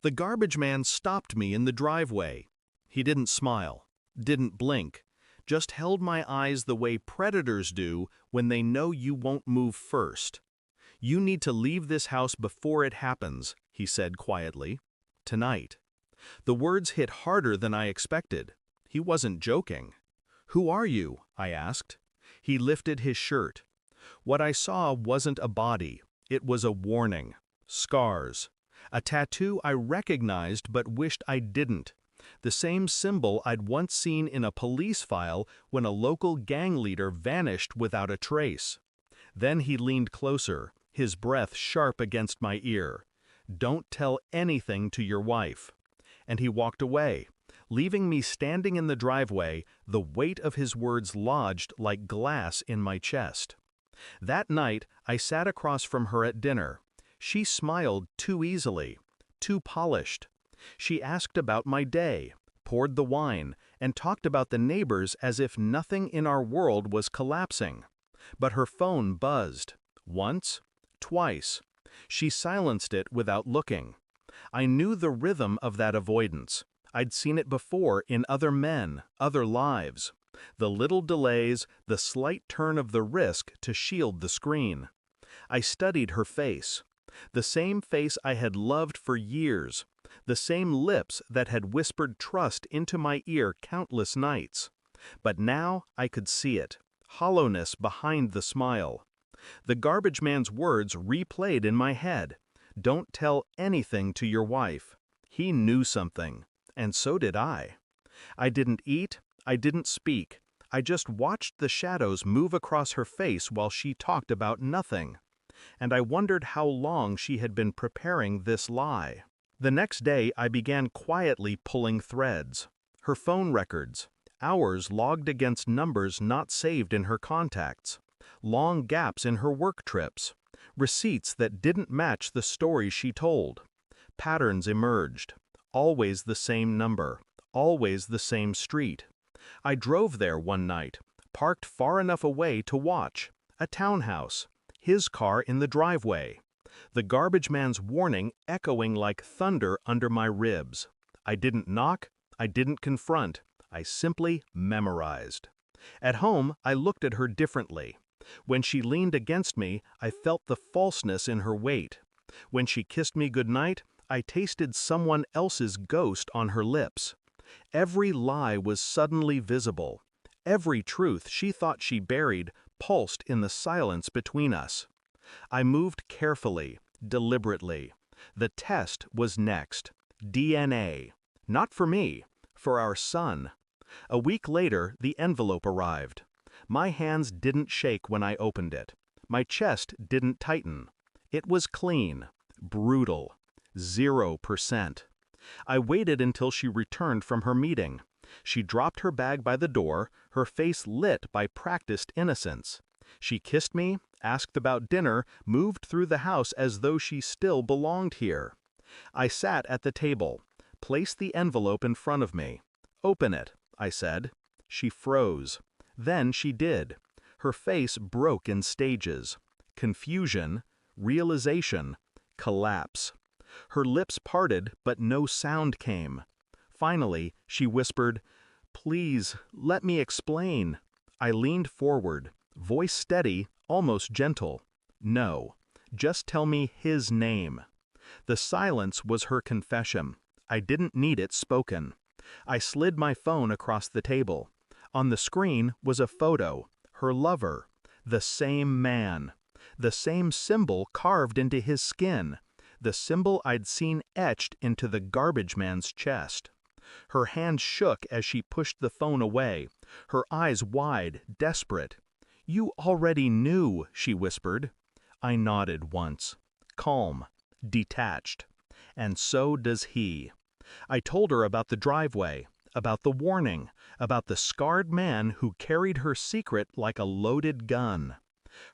The garbage man stopped me in the driveway. He didn't smile, didn't blink, just held my eyes the way predators do when they know you won't move first. "You need to leave this house before it happens," he said quietly. "Tonight." The words hit harder than I expected. He wasn't joking. "Who are you?" I asked. He lifted his shirt. What I saw wasn't a body. It was a warning. Scars. A tattoo I recognized but wished I didn't. The same symbol I'd once seen in a police file when a local gang leader vanished without a trace. Then he leaned closer, his breath sharp against my ear. "Don't tell anything to your wife." And he walked away, leaving me standing in the driveway, the weight of his words lodged like glass in my chest. That night, I sat across from her at dinner. She smiled too easily, too polished. She asked about my day, poured the wine, and talked about the neighbors as if nothing in our world was collapsing. But her phone buzzed. Once, twice. She silenced it without looking. I knew the rhythm of that avoidance. I'd seen it before in other men, other lives. The little delays, the slight turn of the wrist to shield the screen. I studied her face. The same face I had loved for years. The same lips that had whispered trust into my ear countless nights. But now I could see it. Hollowness behind the smile. The garbage man's words replayed in my head. "Don't tell anything to your wife." He knew something, and so did I. I didn't eat, I didn't speak. I just watched the shadows move across her face while she talked about nothing. And I wondered how long she had been preparing this lie. The next day I began quietly pulling threads. Her phone records, hours logged against numbers not saved in her contacts, long gaps in her work trips, receipts that didn't match the story she told. Patterns emerged. Always the same number, always the same street. I drove there one night, parked far enough away to watch. A townhouse, his car in the driveway. The garbage man's warning echoing like thunder under my ribs. I didn't knock, I didn't confront, I simply memorized. At home, I looked at her differently. When she leaned against me, I felt the falseness in her weight. When she kissed me goodnight, I tasted someone else's ghost on her lips. Every lie was suddenly visible. Every truth she thought she buried pulsed in the silence between us. I moved carefully, deliberately. The test was next. DNA. Not for me, for our son. A week later, the envelope arrived. My hands didn't shake when I opened it. My chest didn't tighten. It was clean, brutal, 0%. I waited until she returned from her meeting. She dropped her bag by the door, her face lit by practiced innocence. She kissed me, asked about dinner, moved through the house as though she still belonged here. I sat at the table, placed the envelope in front of me. "Open it," I said. She froze. Then she did. Her face broke in stages. Confusion, realization, collapse. Her lips parted, but no sound came. Finally, she whispered, "Please, let me explain." I leaned forward, voice steady, almost gentle. "No, just tell me his name." The silence was her confession. I didn't need it spoken. I slid my phone across the table. On the screen was a photo, her lover, the same man, the same symbol carved into his skin, the symbol I'd seen etched into the garbage man's chest. Her hand shook as she pushed the phone away, her eyes wide, desperate. "You already knew," she whispered. I nodded once, calm, detached. And so does he. I told her about the driveway, about the warning, about the scarred man who carried her secret like a loaded gun.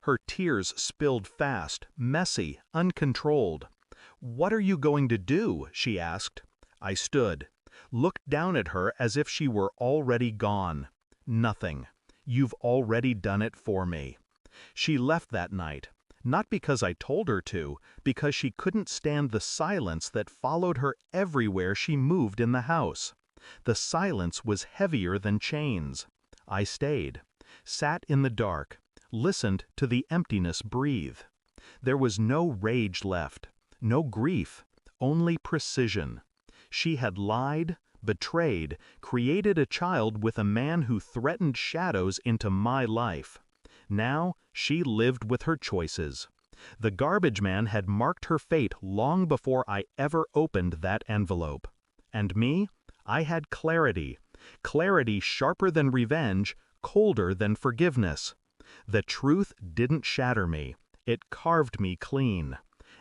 Her tears spilled fast, messy, uncontrolled. "What are you going to do?" she asked. I stood, looked down at her as if she were already gone. "Nothing. You've already done it for me." She left that night. Not because I told her to, because she couldn't stand the silence that followed her everywhere she moved in the house. The silence was heavier than chains. I stayed, sat in the dark, listened to the emptiness breathe. There was no rage left, no grief, only precision. She had lied, betrayed, created a child with a man who threatened shadows into my life. Now she lived with her choices. The garbage man had marked her fate long before I ever opened that envelope. And me? I had clarity. Clarity sharper than revenge, colder than forgiveness. The truth didn't shatter me. It carved me clean.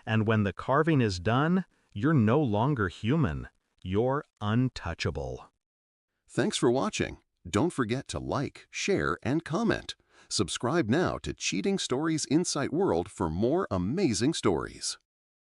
And when the carving is done, you're no longer human. You're untouchable. Thanks for watching. Don't forget to like, share, and comment. Subscribe now to Cheating Stories Insight World for more amazing stories.